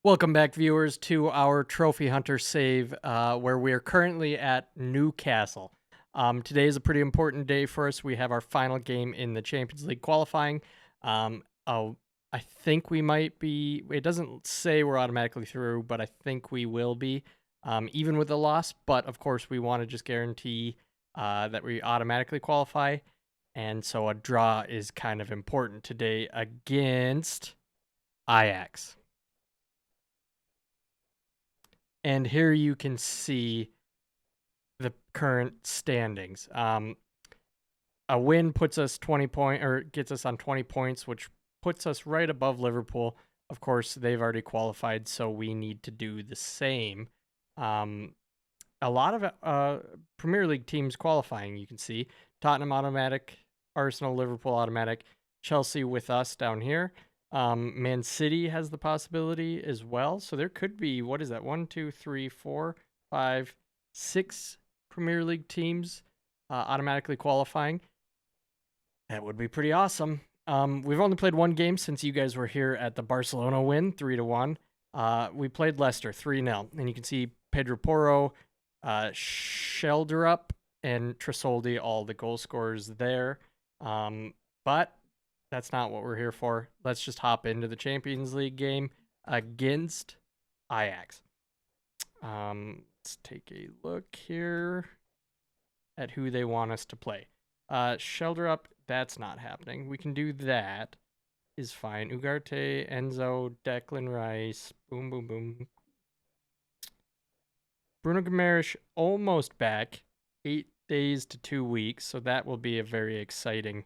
Welcome back, viewers, to our Trophy Hunter save, where we are currently at Newcastle. Today is a pretty important day for us. We have our final game in the Champions League qualifying. I think we might be. It doesn't say we're automatically through, but I think we will be, even with a loss. But of course, we want to just guarantee that we automatically qualify, and so a draw is kind of important today against Ajax. And here you can see the current standings. A win puts us 20 or gets us on 20 points, which puts us right above Liverpool. Of course, they've already qualified, so we need to do the same. A lot of Premier League teams qualifying. You can see Tottenham automatic, Arsenal, Liverpool automatic, Chelsea with us down here. Man City has the possibility as well. So there could be, what is that? 1, 2, 3, 4, 5, 6 Premier League teams automatically qualifying. That would be pretty awesome. We've only played one game since you guys were here at the Barcelona win, 3-1. We played Leicester 3-0, and you can see Pedro Porro, Shelderup, and Tresoldi, all the goal scorers there. But that's not what we're here for. Let's just hop into the Champions League game against Ajax. Let's take a look here at who they want us to play. Shelderup, that's not happening. We can do that. Is fine. Ugarte, Enzo, Declan Rice, boom, boom, boom. Bruno Guimaraes almost back. 8 days to 2 weeks, so that will be a very exciting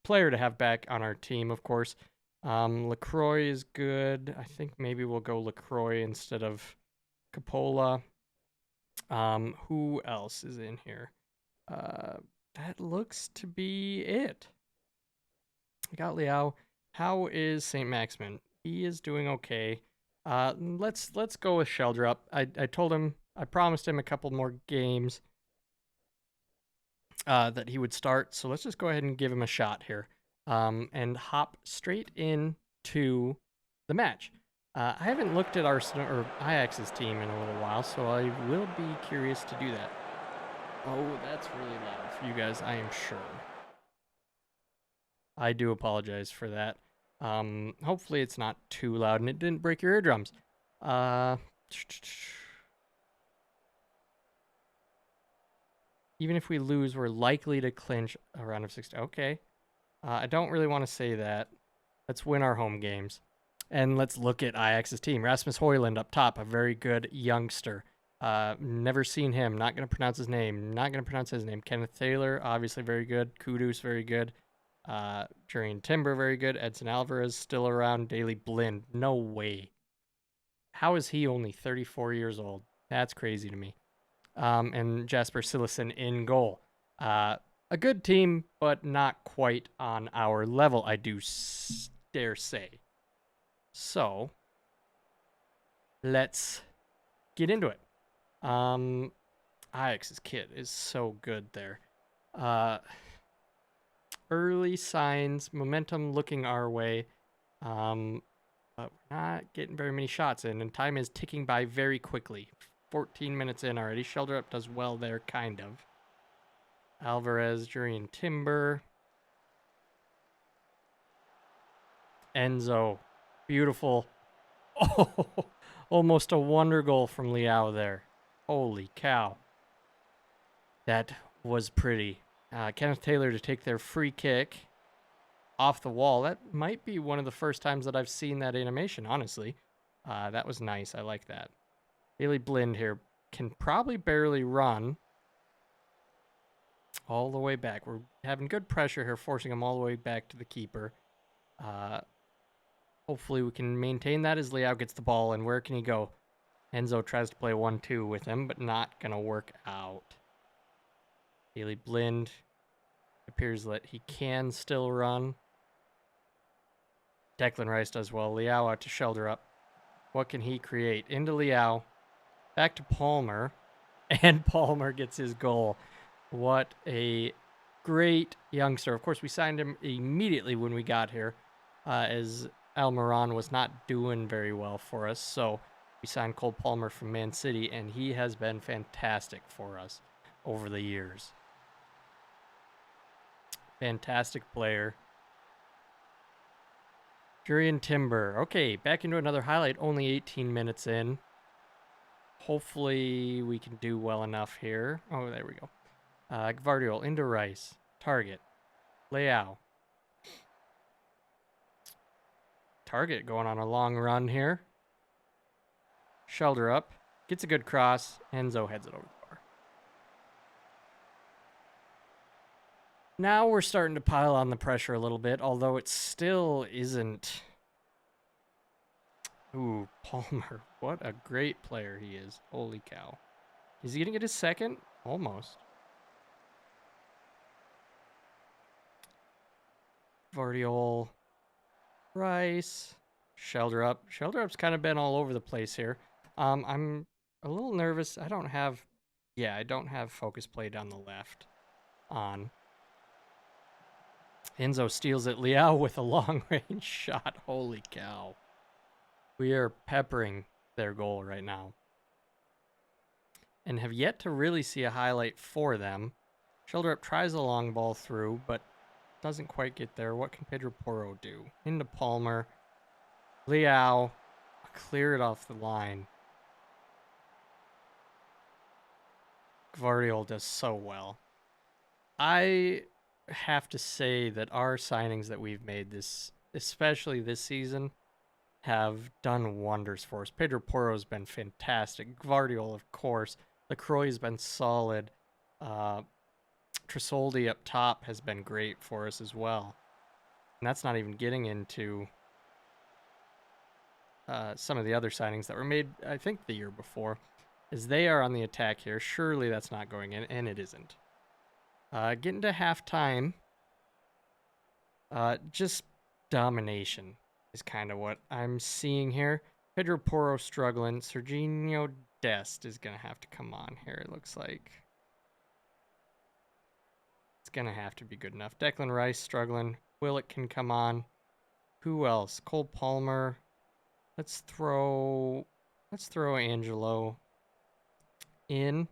player to have back on our team, of course. LaCroix is good. I think maybe we'll go LaCroix instead of Capola. Who else is in here? That looks to be it. I got Liao. How is St. Maximin? He is doing okay. Let's go with Sheldrup. I told him, I promised him a couple more games that he would start. So let's just go ahead and give him a shot here, and hop straight into the match. I haven't looked at Arsenal or Ajax's team in a little while, so I will be curious to do that. Oh, that's really loud for you guys, I am sure. I do apologize for that. Hopefully it's not too loud and it didn't break your eardrums. Even if we lose, we're likely to clinch a round of 60. Okay. I don't really want to say that. Let's win our home games. And let's look at Ajax's team. Rasmus Højlund up top, a very good youngster. Never seen him. Not going to pronounce his name. Not going to pronounce his name. Kenneth Taylor, obviously very good. Kudus, very good. Jurrien Timber, very good. Edson Alvarez, still around. Daley Blind, no way. How is he only 34 years old? That's crazy to me. And Jasper Cillessen in goal. A good team, but not quite on our level, I do dare say. So, let's get into it. Ajax's kit is so good there. Early signs, momentum looking our way, but we're not getting very many shots in, and time is ticking by very quickly. 14 minutes in already. Shelderup does well there, kind of. Alvarez, Jurrien Timber. Enzo. Beautiful. Oh, almost a wonder goal from Liao there. Holy cow. That was pretty. Kenneth Taylor to take their free kick off the wall. That might be one of the first times that I've seen that animation, honestly. That was nice. I like that. Daley Blind here can probably barely run all the way back. We're having good pressure here, forcing him all the way back to the keeper. Hopefully we can maintain that as Liao gets the ball. And where can he go? Enzo tries to play 1-2 with him, but not going to work out. Daley Blind appears that he can still run. Declan Rice does well. Liao out to Shelderup. What can he create? Into Liao. Back to Palmer. And Palmer gets his goal. What a great youngster. Of course, we signed him immediately when we got here. As Almiron was not doing very well for us, so we signed Cole Palmer from Man City, and he has been fantastic for us over the years. Fantastic player. Jurrien Timber. Okay, back into another highlight, only 18 minutes in. Hopefully we can do well enough here. Oh, there we go. Gvardiol into Rice. Target. Leao. Target going on a long run here. Shoulder up. Gets a good cross. Enzo heads it over the bar. Now we're starting to pile on the pressure a little bit, although it still isn't. Ooh, Palmer. What a great player he is. Holy cow. Is he going to get his second? Almost. Gvardiol. Rice. Shoulder up. Shoulder up's kind of been all over the place here. I'm a little nervous. I don't have focus play down the left on. Enzo steals it. Leao with a long-range shot. Holy cow. We are peppering their goal right now. And have yet to really see a highlight for them. Shoulder up tries a long ball through, but doesn't quite get there. What can Pedro Porro do? Into Palmer. Leao. Clear it off the line. Gvardiol does so well. I have to say that our signings that we've made especially this season, have done wonders for us. Pedro Porro's been fantastic. Gvardiol, of course. Lacroix's been solid. Tresoldi up top has been great for us as well. And that's not even getting into some of the other signings that were made, I think, the year before. As they are on the attack here, surely that's not going in, and it isn't. Getting to halftime, just domination is kind of what I'm seeing here. Pedro Porro struggling. Serginho Dest is going to have to come on here, it looks like. It's going to have to be good enough. Declan Rice struggling. Willock can come on. Who else? Cole Palmer. Let's throw Angelo in.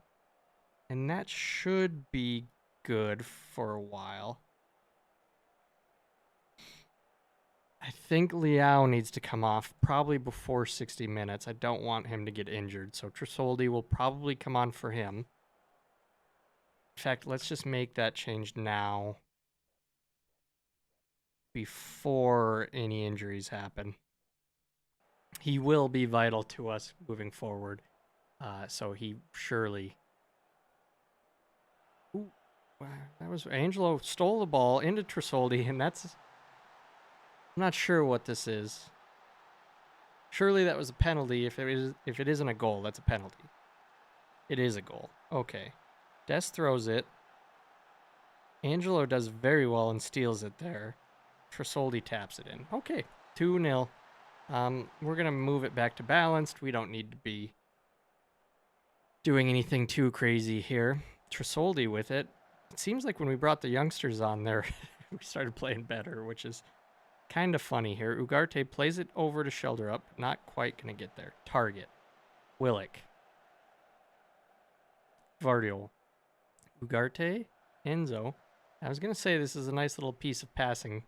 And that should be good for a while. I think Leao needs to come off probably before 60 minutes. I don't want him to get injured, so Tresoldi will probably come on for him. In fact, let's just make that change now before any injuries happen. He will be vital to us moving forward, so he surely... Ooh, that was... Angelo stole the ball into Tresoldi, and that's... I'm not sure what this is. Surely that was a penalty. If it isn't a goal, that's a penalty. It is a goal. Okay. Des throws it. Angelo does very well and steals it there. Tresoldi taps it in. Okay. 2-0. We're going to move it back to balanced. We don't need to be doing anything too crazy here. Tresoldi with it. It seems like when we brought the youngsters on there, we started playing better, which is kind of funny here. Ugarte plays it over to shoulder up. Not quite going to get there. Target. Willock. Gvardiol. Ugarte. Enzo. I was going to say this is a nice little piece of passing.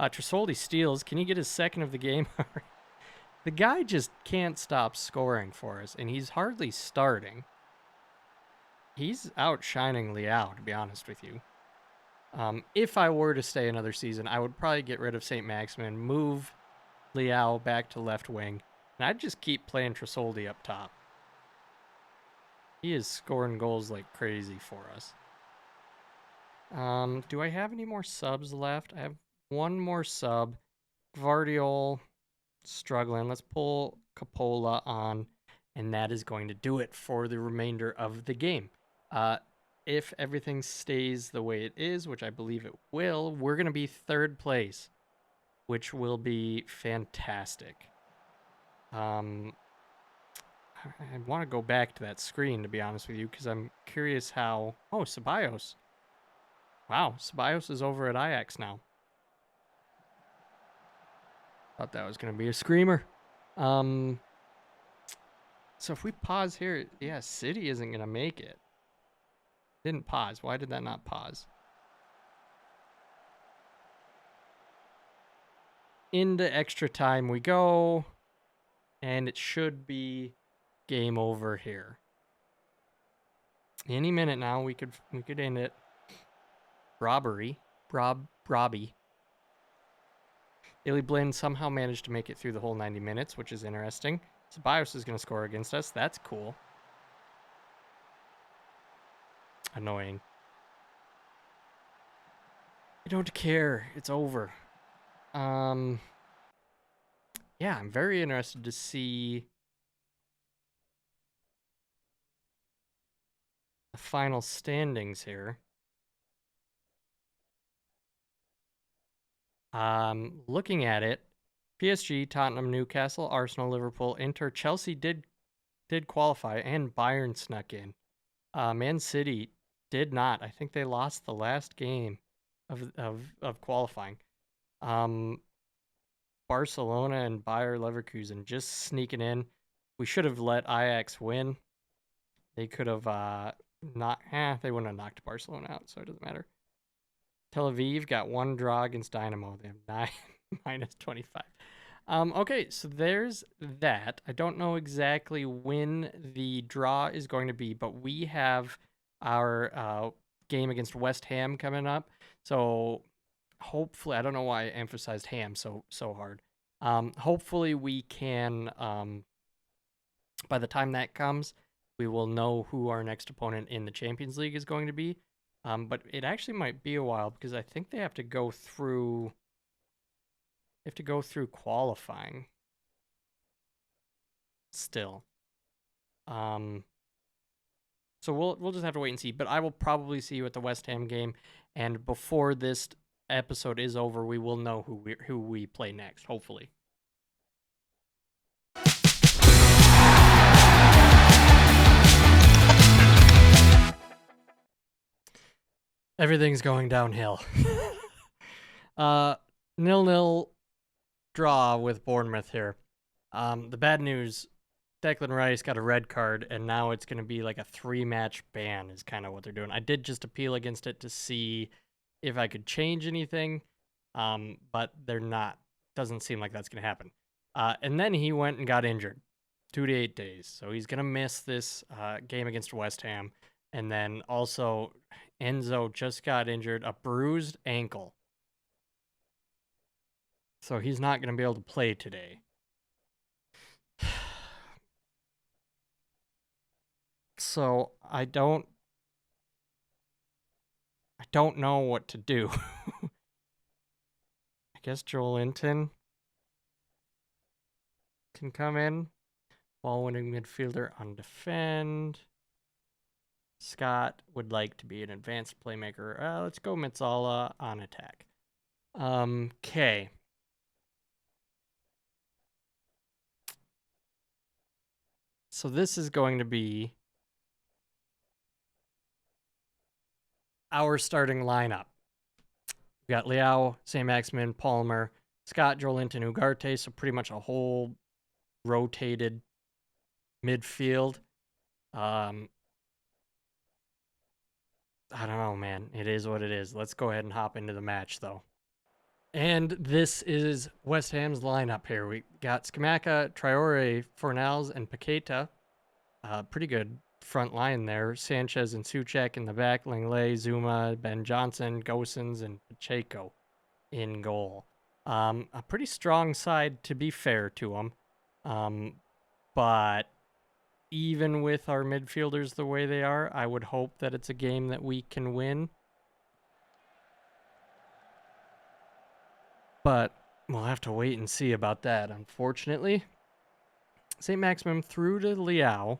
Tresoldi steals. Can he get his second of the game? The guy just can't stop scoring for us, and he's hardly starting. He's outshining Leao, to be honest with you. If I were to stay another season, I would probably get rid of St. Maximin, move Leao back to left wing, and I'd just keep playing Tresoldi up top. He is scoring goals like crazy for us. Do I have any more subs left? I have one more sub. Gvardiol struggling. Let's pull Capola on, and that is going to do it for the remainder of the game. If everything stays the way it is, which I believe it will, we're going to be third place, which will be fantastic. I want to go back to that screen, to be honest with you, because I'm curious how... Oh, Ceballos. Wow, Ceballos is over at Ajax now. Thought that was going to be a screamer. So if we pause here, yeah, City isn't going to make it. Didn't pause. Why did that not pause? Into extra time we go. And it should be game over here. Any minute now, we could end it. Robbie. Illy Blinn somehow managed to make it through the whole 90 minutes, which is interesting. Ceballos is going to score against us. That's cool. Annoying. I don't care. It's over. Yeah, I'm very interested to see the final standings here. Looking at it, PSG, Tottenham, Newcastle, Arsenal, Liverpool, Inter, Chelsea did qualify, and Bayern snuck in. Man City did not. I think they lost the last game of qualifying. Barcelona and Bayer Leverkusen just sneaking in. We should have let Ajax win. They could have they wouldn't have knocked Barcelona out, so it doesn't matter. Tel Aviv got one draw against Dynamo. They have 9 minus 25. Okay, so there's that. I don't know exactly when the draw is going to be, but we have our game against West Ham coming up. So hopefully, I don't know why I emphasized Ham so hard. Hopefully we can, by the time that comes, we will know who our next opponent in the Champions League is going to be. But it actually might be a while because I think they have to go through qualifying still. So we'll just have to wait and see. But I will probably see you at the West Ham game, and before this episode is over, we will know who we play next, hopefully. Everything's going downhill. 0-0 draw with Bournemouth here. The bad news, Declan Rice got a red card, and now it's going to be like a 3-match ban is kind of what they're doing. I did just appeal against it to see if I could change anything, but they're not. Doesn't seem like that's going to happen. And then he went and got injured, 2 to 8 days. So he's going to miss this game against West Ham. And then also, Enzo just got injured, a bruised ankle. So he's not going to be able to play today. So I don't know what to do. I guess Joel Linton can come in. Ball-winning midfielder on defend. Scott would like to be an advanced playmaker. Let's go Mitsala on attack. Okay. So this is going to be our starting lineup. We got Leao, St. Maximin, Palmer, Scott, Joelinton, Ugarte. So pretty much a whole rotated midfield. I don't know, man. It is what it is. Let's go ahead and hop into the match, though. And this is West Ham's lineup here. We got Scamacca, Traore, Fornals, and Paqueta. Pretty good front line there. Sanchez and Soucek in the back. Langley, Zuma, Ben Johnson, Gosens, and Pacheco in goal. A pretty strong side, to be fair to them. But even with our midfielders the way they are, I would hope that it's a game that we can win. But we'll have to wait and see about that, unfortunately. St. Maximum through to Leao.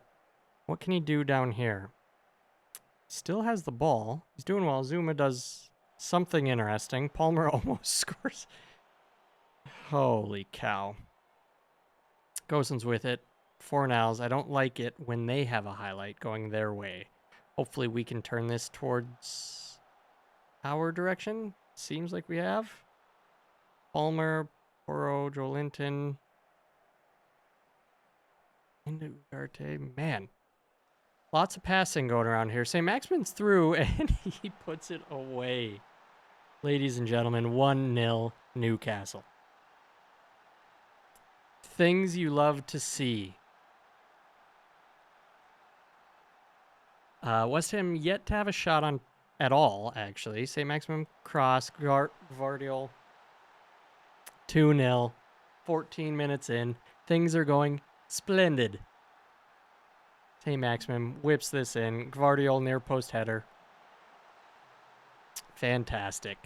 What can he do down here? Still has the ball. He's doing well. Zuma does something interesting. Palmer almost scores. Holy cow. Gosens with it. Fornals, I don't like it when they have a highlight going their way. Hopefully we can turn this towards our direction. Seems like we have. Palmer Poro, Joelinton. Into Ugarte. Man. Lots of passing going around here. St. Maximin's through, and he puts it away. Ladies and gentlemen, 1-0 Newcastle. Things you love to see. West Ham yet to have a shot on at all, actually. St. Maximin cross, Gvardiol. 2-0. 14 minutes in. Things are going splendid. St. Maximin whips this in. Gvardiol near post header. Fantastic.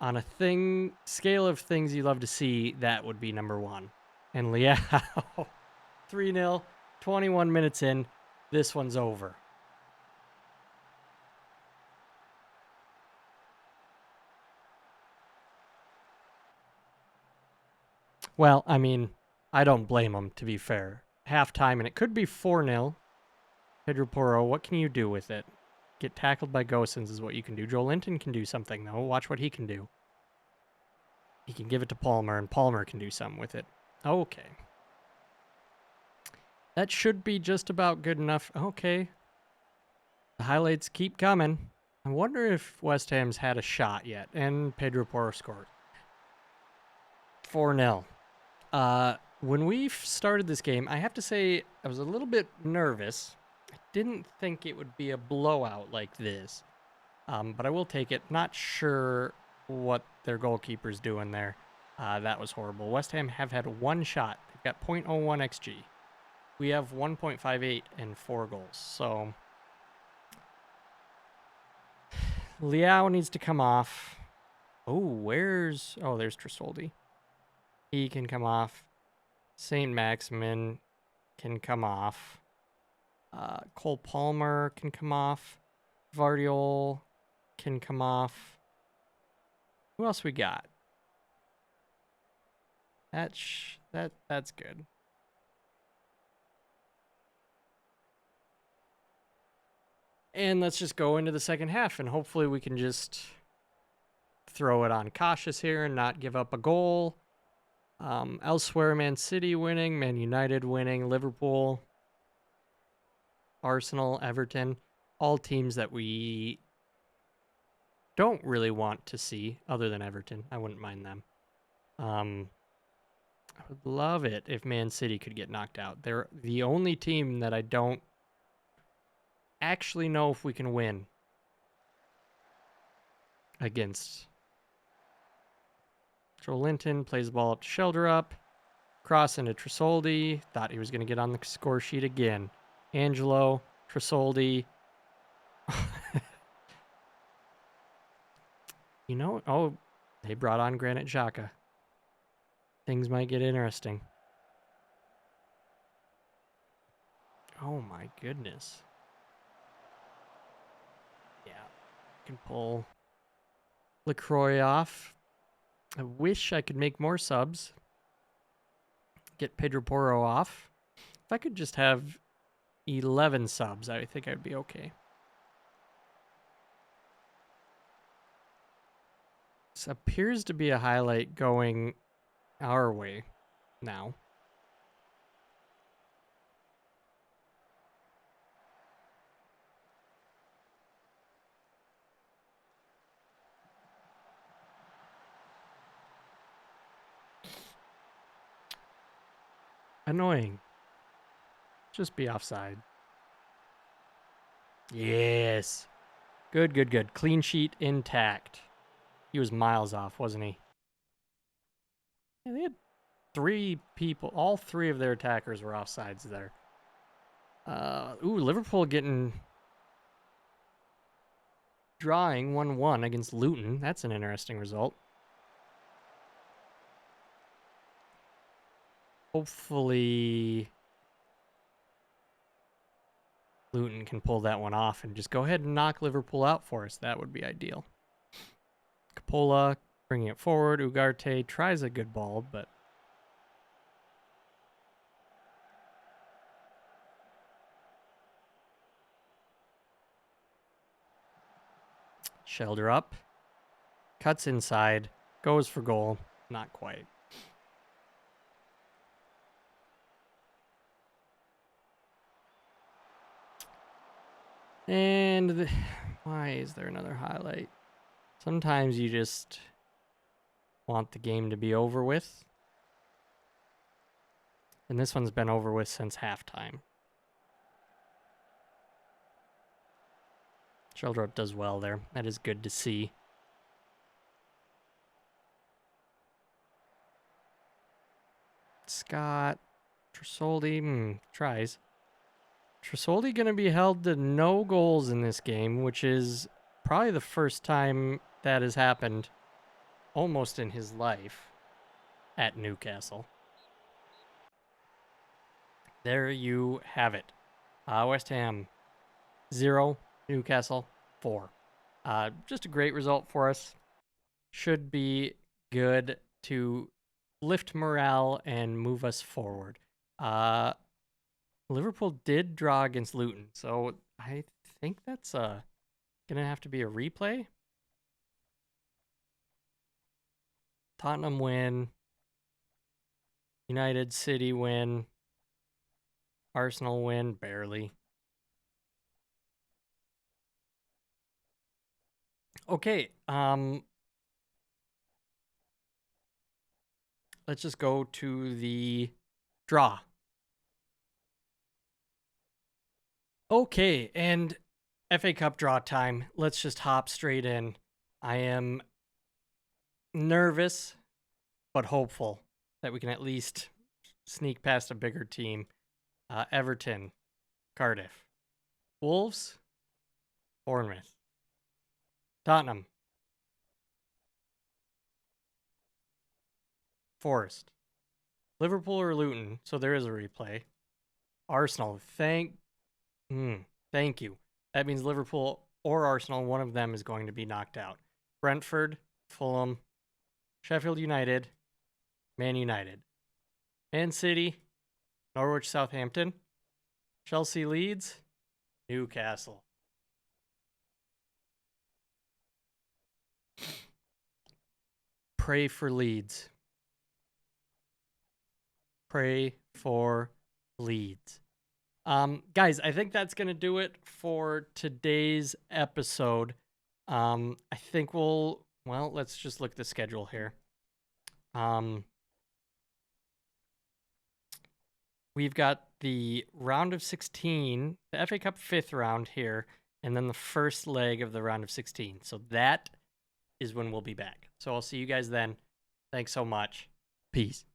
On a scale of things you love to see, that would be number one. And Liao, 3-0, 21 minutes in. This one's over. Well, I mean, I don't blame him, to be fair. Halftime, and it could be 4-0. Pedro Porro, what can you do with it? Get tackled by Gosens is what you can do. Joelinton can do something, though. Watch what he can do. He can give it to Palmer, and Palmer can do something with it. Okay. That should be just about good enough. Okay. The highlights keep coming. I wonder if West Ham's had a shot yet. And Pedro Porro scored. 4-0. When we started this game, I have to say I was a little bit nervous. I didn't think it would be a blowout like this. But I will take it. Not sure what their goalkeeper's doing there. That was horrible. West Ham have had one shot. They've got .01 XG. We have 1.58 and 4 goals. So Liao needs to come off. Oh, there's Trisoldi. He can come off. St. Maximin can come off. Cole Palmer can come off. Vardiol can come off. Who else we got? That's good. And let's just go into the second half, and hopefully we can just throw it on cautious here and not give up a goal. Elsewhere, Man City winning, Man United winning, Liverpool, Arsenal, Everton, all teams that we don't really want to see, other than Everton. I wouldn't mind them. I would love it if Man City could get knocked out. They're the only team that I don't actually know if we can win against. Joelinton plays the ball up to Shelderup. Cross into Trisoldi. Thought he was going to get on the score sheet again. Angelo, Trisoldi. They brought on Granit Xhaka. Things might get interesting. Oh my goodness. Yeah, can pull LaCroix off. I wish I could make more subs. Get Pedro Porro off. If I could just have 11 subs, I think I'd be okay. This appears to be a highlight going our way now. Annoying. Just be offside. Yes. Good. Clean sheet intact. He was miles off, wasn't he? Yeah, they had 3 people. All 3 of their attackers were offsides there. Liverpool drawing 1-1 against Luton. That's an interesting result. Hopefully Luton can pull that one off and just go ahead and knock Liverpool out for us. That would be ideal. Capola bringing it forward. Ugarte tries a good ball, but Shelderup cuts inside, goes for goal. not quite. And why is there another highlight? Sometimes you just want the game to be over with. And this one's been over with since halftime. Sheldrop does well there. That is good to see. Scott Tresoldi tries. Tresoldi going to be held to no goals in this game, which is probably the first time that has happened almost in his life at Newcastle. There you have it. West Ham 0, Newcastle 4. Just a great result for us. Should be good to lift morale and move us forward. Liverpool did draw against Luton, so I think that's gonna have to be a replay. Tottenham win. United City win. Arsenal win, barely. Okay, let's just go to the draw. Okay, and FA Cup draw time. Let's just hop straight in. I am nervous, but hopeful that we can at least sneak past a bigger team. Everton, Cardiff, Wolves, Bournemouth, Tottenham, Forest, Liverpool or Luton, so there is a replay. Arsenal, thank you. That means Liverpool or Arsenal, one of them is going to be knocked out. Brentford, Fulham, Sheffield United, Man United, Man City, Norwich, Southampton, Chelsea, Leeds, Newcastle. Pray for Leeds. Pray for Leeds. Guys, I think that's going to do it for today's episode. I think let's just look at the schedule here. We've got the round of 16, the FA Cup 5th round here, and then the first leg of the round of 16. So that is when we'll be back. So I'll see you guys then. Thanks so much. Peace.